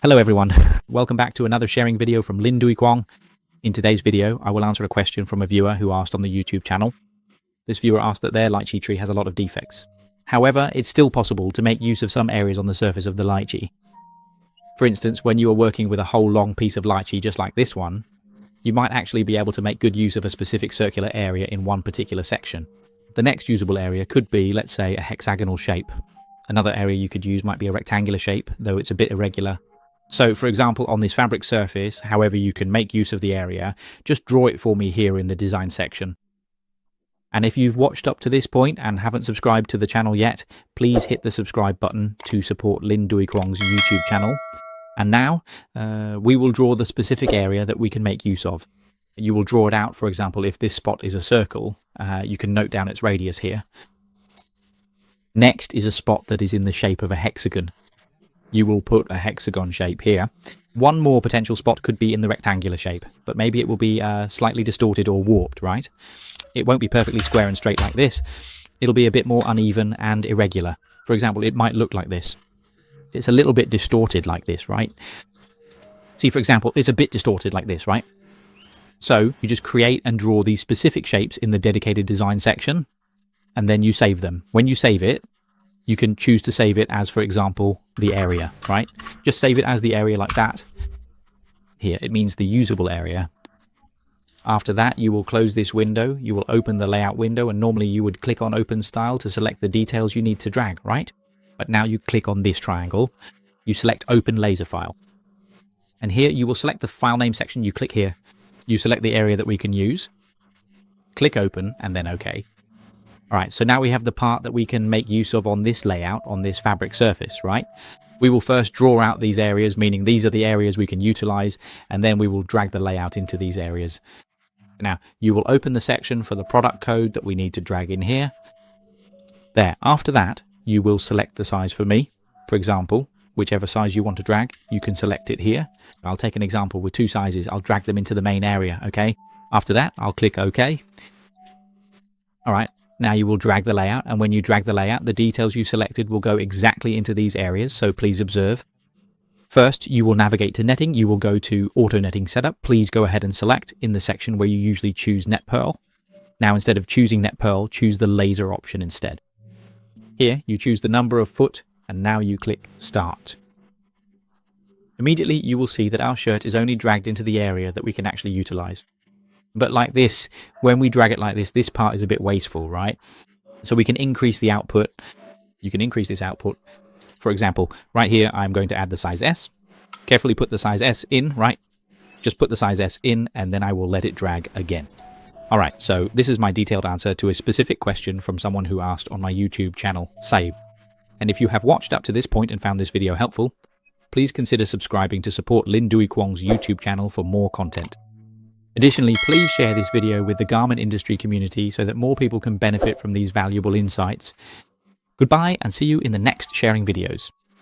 Hello everyone, welcome back to another sharing video from Dinh Duy Cuong. In today's video, I will answer a question from a viewer who asked on the YouTube channel. This viewer asked that their lychee tree has a lot of defects. However, it's still possible to make use of some areas on the surface of the lychee. For instance, when you are working with a whole long piece of lychee just like this one, you might actually be able to make good use of a specific circular area in one particular section. The next usable area could be, let's say, a hexagonal shape. Another area you could use might be a rectangular shape, though it's a bit irregular. So, for example, on this fabric surface, however you can make use of the area, just draw it for me here in the design section. And if you've watched up to this point and haven't subscribed to the channel yet, please hit the subscribe button to support Dinh Duy Cuong's YouTube channel. And now, we will draw the specific area that we can make use of. You will draw it out, for example, if this spot is a circle, you can note down its radius here. Next is a spot that is in the shape of a hexagon. You will put a hexagon shape here. One more potential spot could be in the rectangular shape, but maybe it will be slightly distorted or warped, right? It won't be perfectly square and straight like this. It'll be a bit more uneven and irregular. For example, it might look like this. It's a little bit distorted like this, right? See, for example, it's a bit distorted like this, right? So you just create and draw these specific shapes in the dedicated design section, and then you save them. When you save it, you can choose to save it as, for example, the area, right? Just save it as the area like that. Here, it means the usable area. After that, you will close this window, you will open the layout window, and normally you would click on Open Style to select the details you need to drag, right? But now you click on this triangle, you select Open Laser File. And here you will select the file name section, you click here, you select the area that we can use, click Open, and then OK. Alright, so now we have the part that we can make use of on this layout, on this fabric surface, right? We will first draw out these areas, meaning these are the areas we can utilize, and then we will drag the layout into these areas. Now, you will open the section for the product code that we need to drag in here. There, after that, you will select the size for me. For example, whichever size you want to drag, you can select it here. I'll take an example with two sizes. I'll drag them into the main area, okay? After that, I'll click OK. Alright. Now you will drag the layout, and when you drag the layout, the details you selected will go exactly into these areas, so please observe. First, you will navigate to netting. You will go to Auto Netting Setup. Please go ahead and select in the section where you usually choose Net Purl. Now instead of choosing Net Purl, choose the laser option instead. Here, you choose the number of foot, and now you click Start. Immediately, you will see that our shirt is only dragged into the area that we can actually utilize. But like this, when we drag it like this part is a bit wasteful, right? So we can increase the output. You can increase this output. For example, right here, I'm going to add the size S. Carefully put the size S in, right? Just put the size S in, and then I will let it drag again. All right, so this is my detailed answer to a specific question from someone who asked on my YouTube channel, Saib. And if you have watched up to this point and found this video helpful, please consider subscribing to support Dinh Duy Cuong's YouTube channel for more content. Additionally, please share this video with the garment industry community so that more people can benefit from these valuable insights. Goodbye and see you in the next sharing videos.